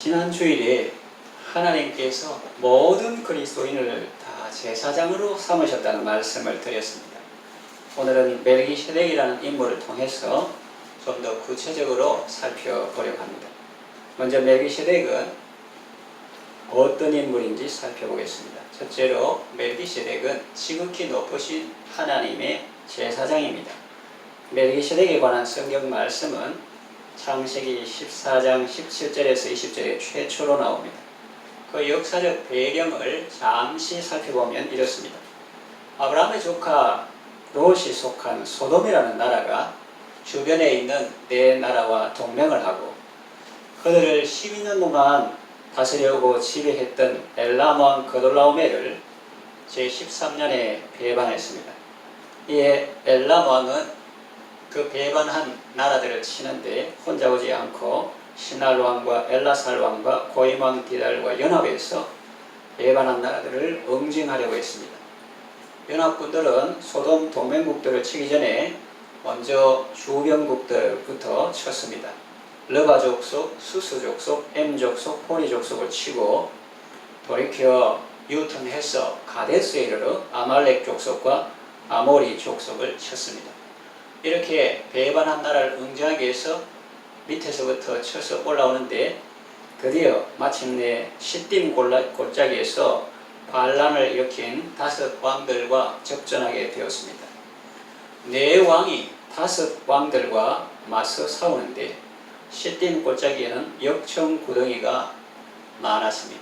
지난 주일에 하나님께서 모든 그리스도인을 다 제사장으로 삼으셨다는 말씀을 드렸습니다. 오늘은 멜기세덱이라는 인물을 통해서 좀 더 구체적으로 살펴보려고 합니다. 먼저 멜기세덱은 어떤 인물인지 살펴보겠습니다. 첫째로 멜기세덱은 지극히 높으신 하나님의 제사장입니다. 멜기세덱에 관한 성경 말씀은 창세기 14장 17절에서 20절에 최초로 나옵니다. 그 역사적 배경을 잠시 살펴보면 이렇습니다. 아브라함의 조카 롯이 속한 소돔이라는 나라가 주변에 있는 네 나라와 동맹을 하고 그들을 12년 동안 다스려오고 지배했던 엘람 왕 그돌라오메를 제13년에 배반했습니다. 이에 엘람 왕은 그 배반한 나라들을 치는데 혼자 오지 않고 시날 왕과 엘라살 왕과 고임 왕 디달과 연합해서 배반한 나라들을 응징하려고 했습니다. 연합군들은 소돔 동맹국들을 치기 전에 먼저 주변국들부터 쳤습니다. 르바 족속, 수스 족속, 엠 족속, 포리 족속을 치고 돌이켜 유턴해서 가데스에 이르러 아말렉 족속과 아모리 족속을 쳤습니다. 이렇게 배반한 나라를 응징하기 위해서 밑에서부터 쳐서 올라오는데 드디어 마침내 시딤 골짜기에서 반란을 일으킨 5 왕들과 접전하게 되었습니다. 4 왕이 5 왕들과 맞서 싸우는데 시딤 골짜기에는 역청 구덩이가 많았습니다.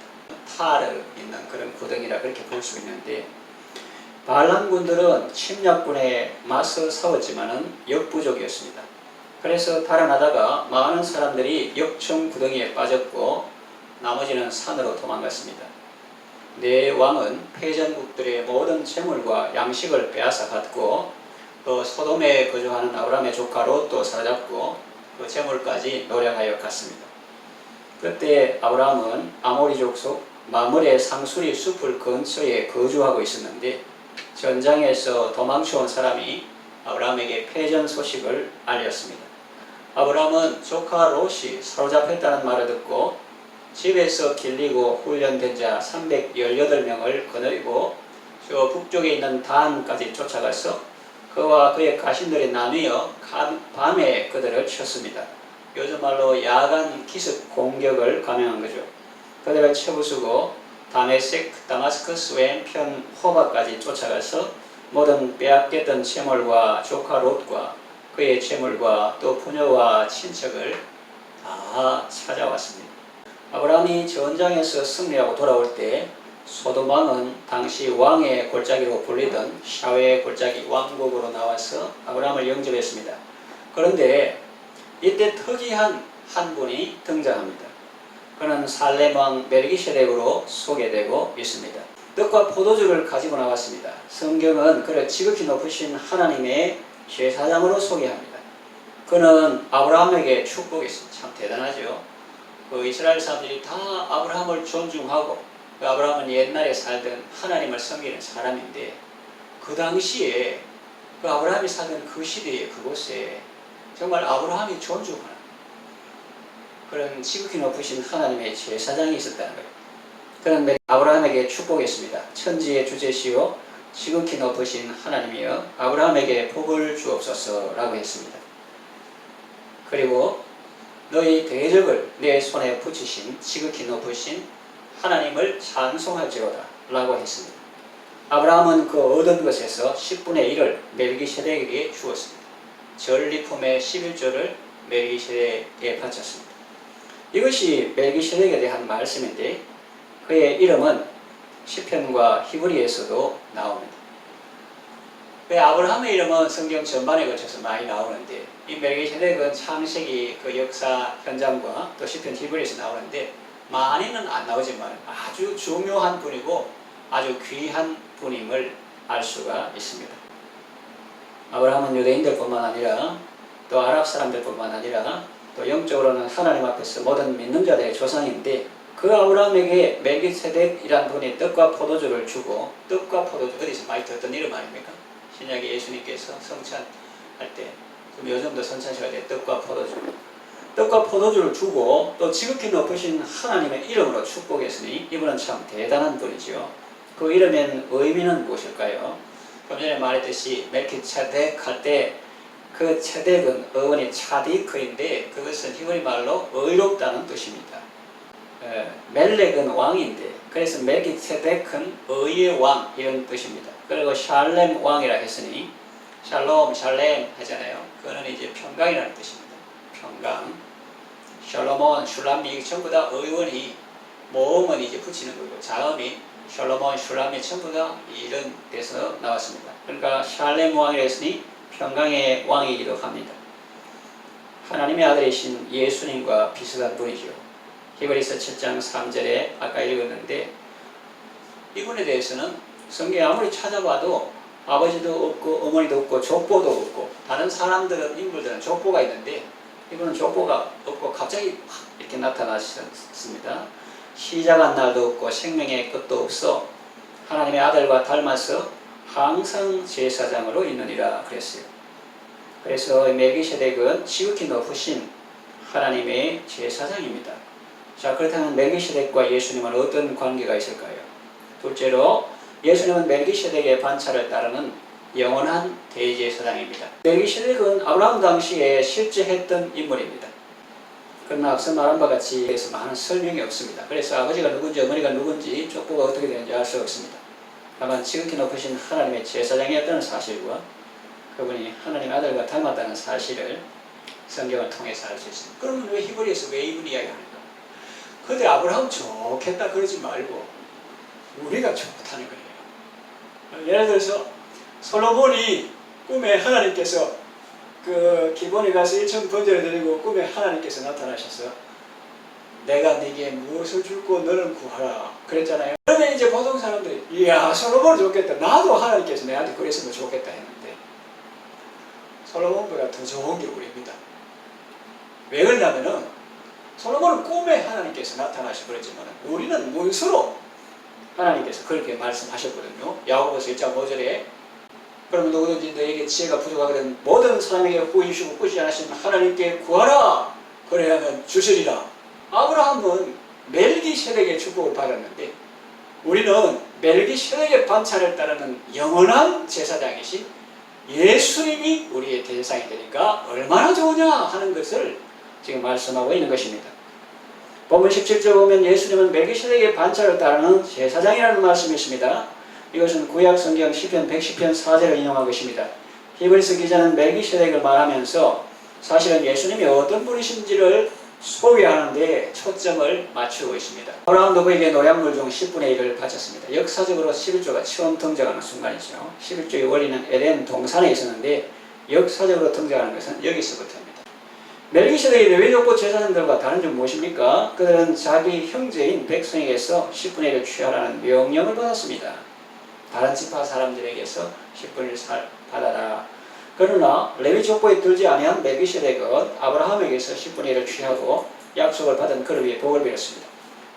탈을 있는 그런 구덩이라 그렇게 볼 수 있는데 반란군들은 침략군에 맞서 싸웠지만은 역부족이었습니다. 그래서 달아나다가 많은 사람들이 역청 구덩이에 빠졌고 나머지는 산으로 도망갔습니다. 4 왕은 패전국들의 모든 재물과 양식을 빼앗아 갔고 또 소돔에 거주하는 아브라함의 조카 롯도 사로잡고 그 재물까지 노력하여 갔습니다. 그때 아브라함은 아모리 족속 마므레 상수리 숲을 근처에 거주하고 있었는데 전장에서 도망쳐온 사람이 아브라함에게 패전 소식을 알렸습니다. 아브라함은 조카 롯이 사로잡혔다는 말을 듣고 집에서 길리고 훈련된 자 318명을 거느리고 저 북쪽에 있는 단까지 쫓아가서 그와 그의 가신들이 나뉘어 밤에 그들을 쳤습니다. 요즘 말로 야간 기습 공격을 감행한 거죠. 그들을 쳐부수고 다메섹,다마스커스 왼편 호바까지 쫓아가서 모든 빼앗겼던 재물과 조카 롯과 그의 재물과 또 부녀와 친척을 다 찾아왔습니다. 아브라함이 전장에서 승리하고 돌아올 때 소돔 왕은 당시 왕의 골짜기로 불리던 샤웨의 골짜기 왕국으로 나와서 아브라함을 영접했습니다. 그런데 이때 특이한 한 분이 등장합니다. 그는 살렘 왕 멜기세덱으로 소개되고 있습니다. 떡과 포도주를 가지고 나왔습니다. 성경은 그를 지극히 높으신 하나님의 제사장으로 소개합니다. 그는 아브라함에게 축복했습니다. 참 대단하죠. 이스라엘 사람들이 다 아브라함을 존중하고 아브라함은 옛날에 살던 하나님을 섬기는 사람인데 그 당시에 아브라함이 살던 그 시대에 그곳에 정말 아브라함이 존중하는 그런 지극히 높으신 하나님의 제사장이 있었다는 거예요. 그는 아브라함에게 축복했습니다. 천지의 주제시요 지극히 높으신 하나님이여 아브라함에게 복을 주옵소서 라고 했습니다. 그리고 너희 대적을 내 손에 붙이신 지극히 높으신 하나님을 찬송할지로다 라고 했습니다. 아브라함은 그 얻은 것에서 10분의 1을 멜기세덱에게 주었습니다. 전리품의 11조를 멜기세덱에게 바쳤습니다. 이것이 멜기세덱에 대한 말씀인데 그의 이름은 시편과 히브리에서도 나옵니다. 아브라함의 이름은 성경 전반에 걸쳐서 많이 나오는데 이 멜기세덱은 창세기 그 역사 현장과 또 시편 히브리에서 나오는데 많이는 안 나오지만 아주 중요한 분이고 아주 귀한 분임을 알 수가 있습니다. 아브라함은 유대인들뿐만 아니라 또 아랍 사람들뿐만 아니라 또 영적으로는 하나님 앞에서 모든 믿는 자들의 조상인데 그 아브라함에게 멜기세덱이란 분이 떡과 포도주를 주고 떡과 포도주 어디서 많이 듣던 이름 아닙니까? 신약에 예수님께서 성찬할 때 요즘도 성찬식할 때 떡과 포도주 떡과 포도주를 주고 또 지극히 높으신 하나님의 이름으로 축복했으니 이분은 참 대단한 분이지요. 그 이름의 의미는 무엇일까요? 좀 전에 말했듯이 멜키ጼ덱 할 때 그 체덱은 어원이 차디크인데 그것은 히브리 말로 의롭다는 뜻입니다. 멜렉은 왕인데 그래서 멜키ጼ덱은 의의 왕 이런 뜻입니다. 그리고 샬렘 왕이라 했으니 샬롬 샬렘 하잖아요. 그거는 이제 평강이라는 뜻입니다. 평강. 샬롬은 슐람이 전부 다 의원이 모음은 이제 붙이는 거고 자음이 샬롬은 슐람이 전부 다 이런 데서 나왔습니다. 그러니까 샬렘 왕이라 했으니 평강의 왕이기도 합니다. 하나님의 아들이신 예수님과 비슷한 분이죠. 히브리서 7장 3절에 아까 읽었는데 이분에 대해서는 성경에 아무리 찾아봐도 아버지도 없고 어머니도 없고 족보도 없고 다른 사람들은 인물들은 족보가 있는데 이분은 족보가 없고 갑자기 이렇게 나타나셨습니다. 시작한 날도 없고 생명의 끝도 없어 하나님의 아들과 닮아서 항상 제사장으로 있느니라 그랬어요. 그래서 멜기세덱은 지극히 높으신 하나님의 제사장입니다. 자, 그렇다면 멜기세덱과 예수님은 어떤 관계가 있을까요? 둘째로 예수님은 멜기세덱의 반차를 따르는 영원한 대제사장입니다. 멜기세덱은 아브라함 당시에 실제 했던 인물입니다. 그러나 앞서 말한 바와 같이 대해서 많은 설명이 없습니다. 그래서 아버지가 누군지 어머니가 누군지 족보가 어떻게 되는지 알 수 없습니다. 다만 지극히 높으신 하나님의 제사장이었다는 사실과 그분이 하나님의 아들과 닮았다는 사실을 성경을 통해서 알 수 있습니다. 그러면 왜 히브리에서 왜 이분 이야기하는가? 그런데 아브라함 좋겠다 그러지 말고 우리가 좋다는 거예요. 예를 들어서 솔로몬이 꿈에 하나님께서 그 기본에 가서 1천 번제를 드리고 꿈에 하나님께서 나타나셔서 내가 네게 무엇을 줄고 너는 구하라 그랬잖아요. 그러면 이제 보통 사람들이 이야 솔로몬 좋겠다. 나도 하나님께서 내한테 그랬으면 좋겠다 했는데 솔로몬보다 더 좋은 게 우리입니다. 왜 그러냐면은 솔로몬은 꿈에 하나님께서 나타나시고 그랬지만 우리는 문서로 하나님께서 그렇게 말씀하셨거든요. 야고보서 1장 5절에 그러면 누구든지 너에게 지혜가 부족하거든 모든 사람에게 후이시고 꾸지 않으신 하나님께 구하라 그래야면 주시리라. 아브라함은 멜기세덱의 축복을 받았는데 우리는 멜기세덱의 반차를 따르는 영원한 제사장이신 예수님이 우리의 대상이 되니까 얼마나 좋으냐 하는 것을 지금 말씀하고 있는 것입니다. 본문 17절 보면 예수님은 멜기세덱의 반차를 따르는 제사장이라는 말씀이 있습니다. 이것은 구약 성경 시편 110편 4절을 인용한 것입니다. 히브리서 기자는 멜기세덱을 말하면서 사실은 예수님이 어떤 분이신지를 소개하는데 초점을 맞추고 있습니다. 아브라함도 그에게 노략물 중 10분의 1을 바쳤습니다. 역사적으로 11조가 처음 등장하는 순간이죠. 11조의 원리는 에덴 동산에 있었는데 역사적으로 등장하는 것은 여기서부터입니다. 멜기세덱의 레위족보 제사장들과 다른 점 무엇입니까? 그들은 자기 형제인 백성에게서 10분의 1을 취하라는 명령을 받았습니다. 다른 지파 사람들에게서 10분의 1을 받아라. 그러나 레위족보에 들지 아니한 멜기세덱은 아브라함에게서 10분의 1을 취하고 약속을 받은 그를 위해 복을 빌었습니다.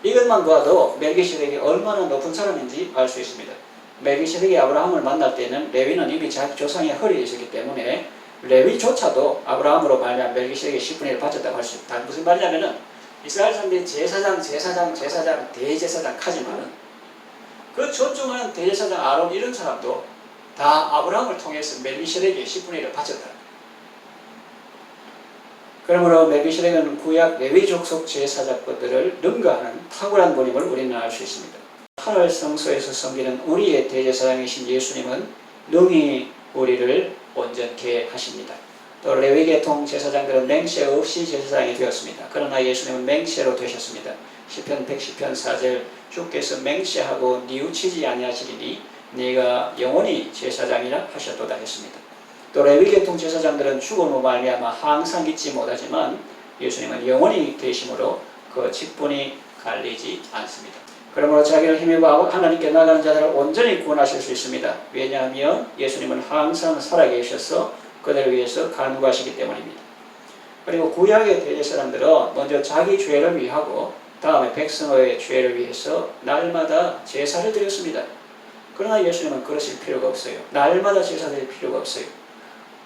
이것만 봐도 멜기세덱이 얼마나 높은 사람인지 알 수 있습니다. 멜기세덱이 아브라함을 만날 때는 레위는 이미 자기 조상의 허리에 있었기 때문에 레위조차도 아브라함으로 말미암아 멜기세덱의 10분의 1을 바쳤다고 할 수 있다. 무슨 말이냐면은 이스라엘 사람들이 제사장, 대제사장 하지만은 그 존중하는 대제사장 아론 이런 사람도 다 아브라함을 통해서 멜기세덱에게 10분의 1을 바쳤다. 그러므로 멜기세덱은 구약 레위족 속 제사장들을 능가하는 탁월한 분임을 우리는 알 수 있습니다. 하늘 성소에서 섬기는 우리의 대제사장이신 예수님은 능히 우리를 온전케 하십니다. 또 레위계통 제사장들은 맹세 없이 제사장이 되었습니다. 그러나 예수님은 맹세로 되셨습니다. 시편 110편 4절 주께서 맹세하고 뉘우치지 아니하시리니 네가 영원히 제사장이라 하셨도다 했습니다. 또 레위계통 제사장들은 죽음으로 말미암아 항상 잊지 못하지만 예수님은 영원히 계심으로 그 직분이 갈리지 않습니다. 그러므로 자기를 힘입어 하나님께 나가는 자들을 온전히 구원하실 수 있습니다. 왜냐하면 예수님은 항상 살아계셔서 그들을 위해서 간구하시기 때문입니다. 그리고 구약의 대제사장들은 먼저 자기 죄를 위하고 다음에 백성의 죄를 위해서 날마다 제사를 드렸습니다. 그러나 예수님은 그러실 필요가 없어요. 날마다 제사 드릴 필요가 없어요.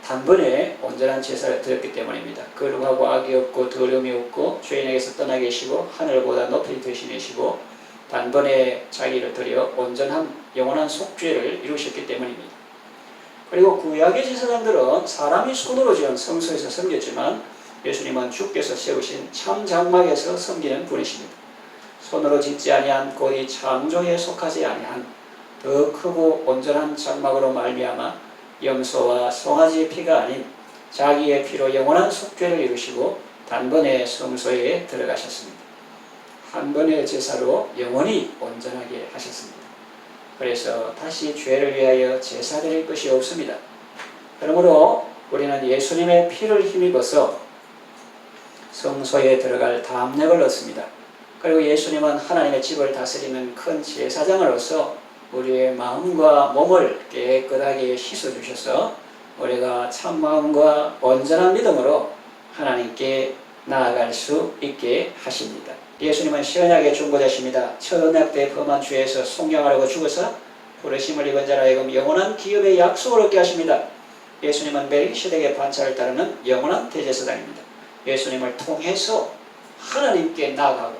단번에 온전한 제사를 드렸기 때문입니다. 거룩하고 악이 없고 더러움이 없고 죄인에게서 떠나 계시고 하늘보다 높이 드시내시고 단번에 자기를 드려 온전한 영원한 속죄를 이루셨기 때문입니다. 그리고 구약의 제사장들은 사람이 손으로 지은 성소에서 섬겼지만 예수님은 주께서 세우신 참 장막에서 섬기는 분이십니다. 손으로 짓지 아니한 곧 이 창조에 속하지 아니한 더 크고 온전한 장막으로 말미암아 염소와 송아지의 피가 아닌 자기의 피로 영원한 속죄를 이루시고 단번에 성소에 들어가셨습니다. 한 번의 제사로 영원히 온전하게 하셨습니다. 그래서 다시 죄를 위하여 제사 드릴 것이 없습니다. 그러므로 우리는 예수님의 피를 힘입어서 성소에 들어갈 담력을 얻습니다. 그리고 예수님은 하나님의 집을 다스리는 큰 제사장으로서 우리의 마음과 몸을 깨끗하게 씻어주셔서 우리가 참 마음과 온전한 믿음으로 하나님께 나아갈 수 있게 하십니다. 예수님은 신약의 중보자십니다. 첫 언약 때 범한 죄에서 속량하려고 죽어서 부르심을 입은 자라 하여금 영원한 기업의 약속을 얻게 하십니다. 예수님은 멜기세덱의 반차를 따르는 영원한 대제사장입니다. 예수님을 통해서 하나님께 나아가고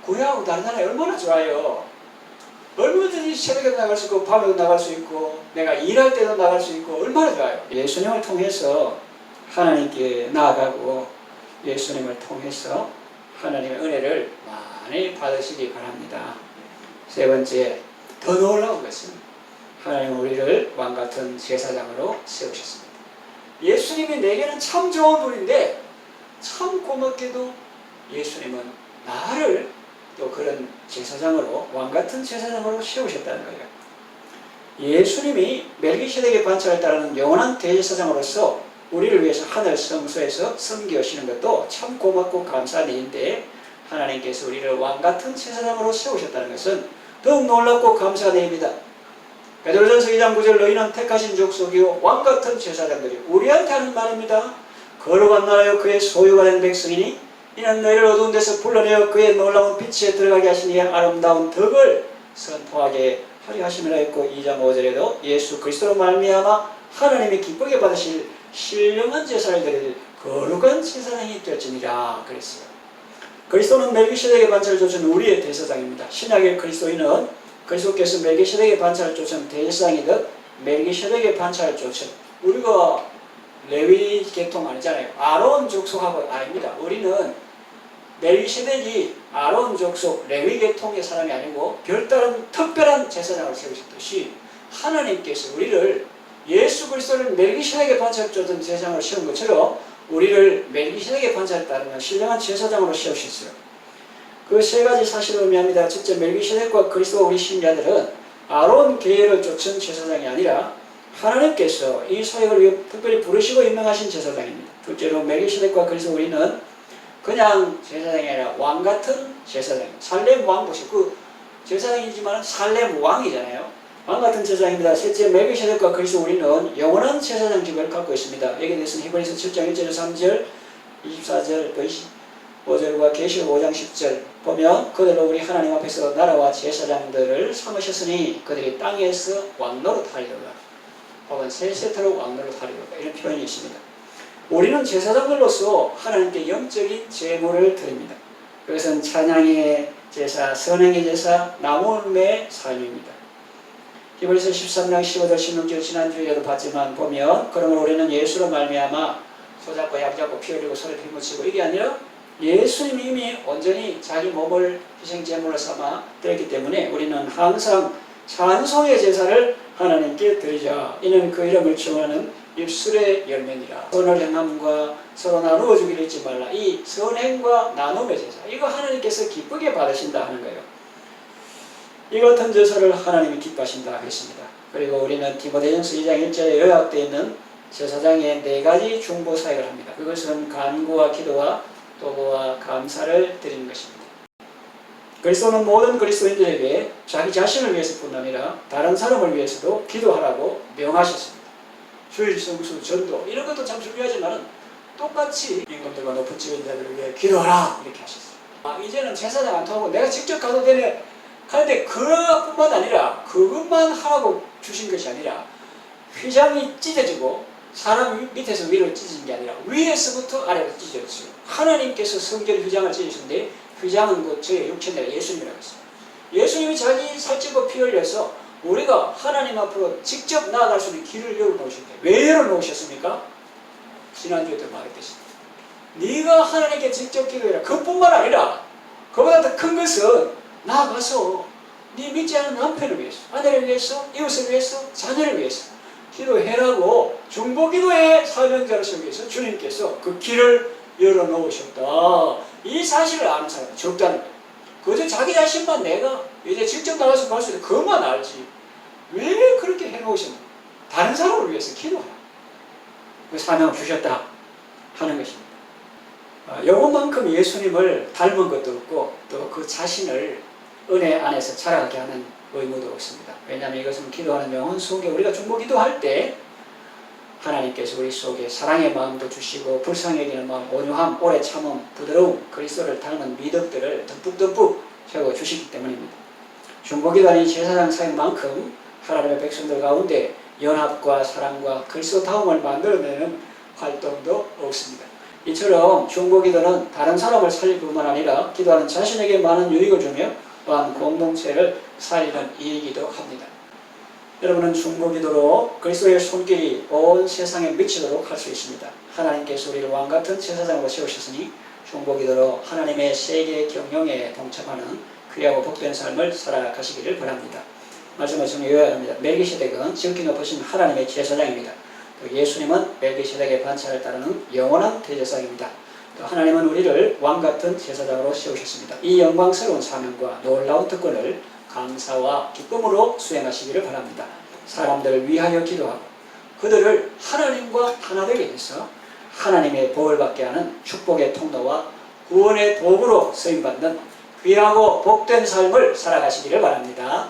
구약하고 다른 나라에 얼마나 좋아요. 얼마든지 새벽에도 나갈 수 있고 밤에도 나갈 수 있고 내가 일할 때도 나갈 수 있고 얼마나 좋아요. 예수님을 통해서 하나님께 나아가고 예수님을 통해서 하나님의 은혜를 많이 받으시기 바랍니다. 세 번째, 더 놀라운 것은 하나님은 우리를 왕같은 제사장으로 세우셨습니다. 예수님이 내게는 참 좋은 분인데 참 고맙게도 예수님은 나를 또 그런 제사장으로 왕같은 제사장으로 세우셨다는 거예요. 예수님이 멜기세덱의 반차를 따르는 영원한 대제사장으로서 우리를 위해서 하늘 성소에서 섬기시는 것도 참 고맙고 감사한 일인데 하나님께서 우리를 왕같은 제사장으로 세우셨다는 것은 더욱 놀랍고 감사한 일입니다. 베드로전서 2장 9절 너희는 택하신 족속이요 왕같은 제사장들이 우리한테 하는 말입니다. 거룩한 나라여 그의 소유가 된 백성이니 이는 너희를 어두운 데서 불러내어 그의 놀라운 빛에 들어가게 하시니 아름다운 덕을 선포하게 하려 하심이라 했고 2장 5절에도 예수 그리스도로 말미암아 하나님이 기쁘게 받으실 신령한 제사를 드릴 거룩한 제사장이 되었으니라 그랬어요. 그리스도는 멜기세덱의 반차를 쫓은 우리의 대제사장입니다. 신약의 그리스도인은 그리스도께서 멜기세덱의 반차를 쫓은 대제사장이듯 멜기세덱의 반차를 쫓은 우리가 레위 계통 아니잖아요. 아론 족속하고 아닙니다. 우리는 멜기세덱이 아론 족속 레위 계통의 사람이 아니고 별다른 특별한 제사장을 세우셨듯이 하나님께서 우리를 예수 그리스도를 멜기세덱의 반차를 쫓은 제사장으로 세운 것처럼 우리를 멜기세덱의 반차를 따르는 신령한 제사장으로 세우셨어요. 그 세 가지 사실을 의미합니다. 첫째, 멜기세덱과 그리스도 우리 신자들은 아론 계열을 쫓은 제사장이 아니라 하나님께서 이 사역을 위해 특별히 부르시고 임명하신 제사장입니다. 둘째로 멜기세덱과 그리스도 우리는 그냥 제사장이 아니라 왕같은 제사장입니다. 살렘 왕 보시고 그 제사장이지만 살렘 왕이잖아요. 왕같은 제사장입니다. 셋째, 멜기세덱과 그리스도 우리는 영원한 제사장직을 갖고 있습니다. 여기에 대해서는 히브리서 7장 1절 3절 24절 25절과 계시록 5장 10절 보면 그대로 우리 하나님 앞에서 나라와 제사장들을 삼으셨으니 그들이 땅에서 왕노릇하리로다. 혹은 세세토록 왕노릇하리로다. 이런 표현이 있습니다. 우리는 제사장들로서 하나님께 영적인 제물을 드립니다. 그것은 찬양의 제사, 선행의 제사, 나눔의 삶입니다. 히브리서 13장 15절 16절 지난주에도 봤지만 보면 그러므로 우리는 예수로 말미암아 소잡고 약잡고 피 흘리고 손에 피 묻히고 이게 아니라 예수님이 이미 온전히 자기 몸을 희생제물로 삼아 드렸기 때문에 우리는 항상 찬송의 제사를 하나님께 드리자. 이는 그 이름을 청하는 입술의 열매니라. 선을 행함과 서로 나누어 주기를 잊지 말라. 이 선행과 나눔의 제사 이거 하나님께서 기쁘게 받으신다 하는 거예요. 이 같은 제사를 하나님이 기뻐하신다 했습니다. 그리고 우리는 디모데전서 2장 1절에 요약되어 있는 제사장의 4가지 중보 사역을 합니다. 그것은 간구와 기도와 도구와 감사를 드리는 것입니다. 그리스도는 모든 그리스도인들에게 자기 자신을 위해서뿐 아니라 다른 사람을 위해서도 기도하라고 명하셨습니다. 주일 성수, 전도 이런 것도 참 중요하지만 똑같이 임금들과 높은 지배자들을 위해 기도하라 이렇게 하셨어요. 이제는 제사장 안 통하고 내가 직접 가도 되네 하는데 그것뿐만 아니라 그것만 하라고 주신 것이 아니라 휘장이 찢어지고 사람 밑에서 위로 찢어진 게 아니라 위에서부터 아래로 찢어졌어요. 하나님께서 성전 휘장을 찢으셨는데 휘장은 곧 저의 육체가 예수님이라고 했어요. 예수님이 자기 살찌고 피 흘려서 우리가 하나님 앞으로 직접 나아갈 수 있는 길을 열어놓으셨는데 왜 열어놓으셨습니까? 지난주에도 말했듯이 네가 하나님께 직접 기도해라. 그뿐만 아니라 그보다 더 큰 것은 나아가서 네 믿지 않는 남편을 위해서, 아내를 위해서, 이웃을 위해서, 자녀를 위해서 기도해라고 중보기도의 사명자를 세우기 위해서 주님께서 그 길을 열어놓으셨다. 이 사실을 아는 사람은 적다는 거예요. 그저 자기 자신만 내가 이제 직접 나가서 볼 수 있는 그것만 알지. 왜 그렇게 해놓으셨나? 다른 사람을 위해서 기도하라. 그 사명을 주셨다 하는 것입니다. 영혼만큼 예수님을 닮은 것도 없고 또 그 자신을 은혜 안에서 자라게 하는 의무도 없습니다. 왜냐하면 이것은 기도하는 영혼 속에 우리가 중보기도할 때 하나님께서 우리 속에 사랑의 마음도 주시고 불쌍히 여기는 마음, 온유함, 오래 참음, 부드러움, 그리스도를 닮은 미덕들을 듬뿍듬뿍 채워주시기 때문입니다. 중보기도하는 제사장 사역만큼 하나님의 백성들 가운데 연합과 사랑과 그리스도다움을 만들어내는 활동도 없습니다. 이처럼 중보기도는 다른 사람을 살릴 뿐만 아니라 기도하는 자신에게 많은 유익을 주며 또한 공동체를 살리는 일이기도 합니다. 여러분은 중보기도로 그리스도의 손길이 온 세상에 미치도록 할 수 있습니다. 하나님께서 우리를 왕같은 제사장으로 세우셨으니 중보기도로 하나님의 세계 경영에 동참하는 귀하고 복된 삶을 살아가시기를 바랍니다. 말씀을 좀 요약합니다. 멜기세덱은 지극히 높으신 하나님의 제사장입니다. 또 예수님은 멜기세덱의 반차를 따르는 영원한 대제사장입니다. 또 하나님은 우리를 왕같은 제사장으로 세우셨습니다. 이 영광스러운 사명과 놀라운 특권을 감사와 기쁨으로 수행하시기를 바랍니다. 사람들을 위하여 기도하고 그들을 하나님과 하나 되게 해서 하나님의 복을 받게 하는 축복의 통로와 구원의 도구로 쓰임받는 귀하고 복된 삶을 살아가시기를 바랍니다.